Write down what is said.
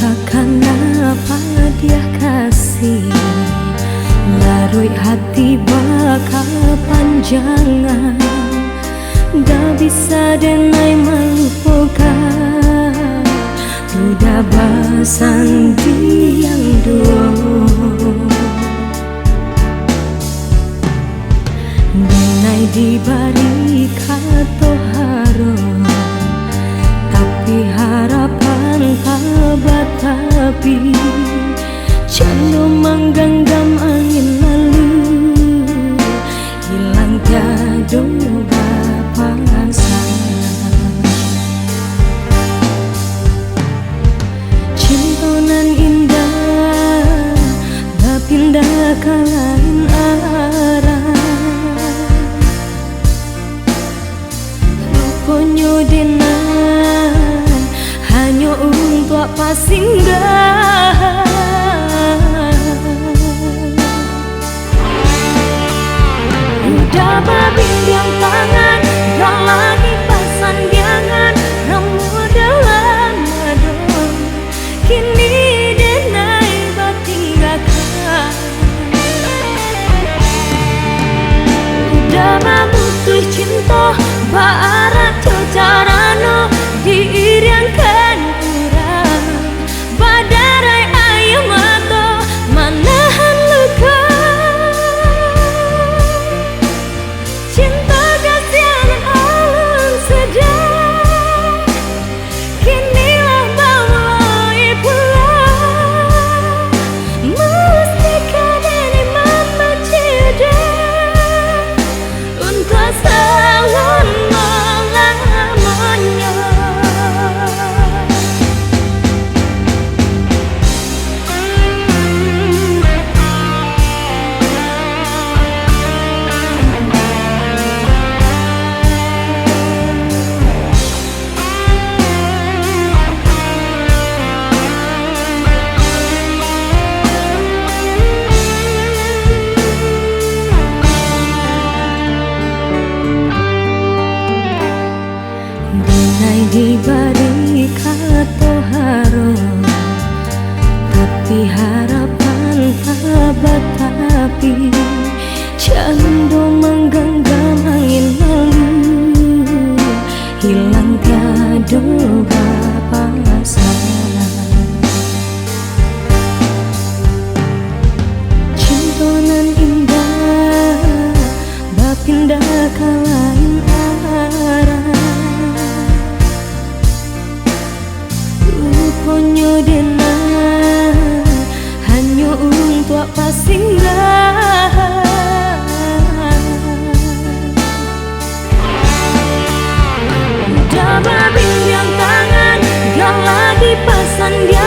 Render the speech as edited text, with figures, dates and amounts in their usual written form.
takkan apa dia kasih, larui hati bakal panjangan, dah bisa denai melupakan, udah basan diang dulu. Denai diberi kata harap, tapi harapan tak batapi, candu menggenggam angin lalu, hilang tiada pasangan. Cinta nan indah berpindah ke lain arah, rupanya denai hanya untuk apa singgah. Udah berbincang tangan, gak lagi pasan diangan, namun dalam adon kini denai bertinggalkan. Udah memutus cinta barat carano diiriangkan urang, badarai ayam atau manahan luka. Cinta kasihan alun sedang, kinilah mulai pulang, mustika dari mama ceda untuk selama. Diberi kata harap, tapi harapan tak batapi, candu menggenggam angin lalu, hilang tiada pasangan. Cinta nan indah berpindah ke lain arah, rupanya denai hanya untuk apa singgah. Udah berbincang tangan, gak lagi pasan dia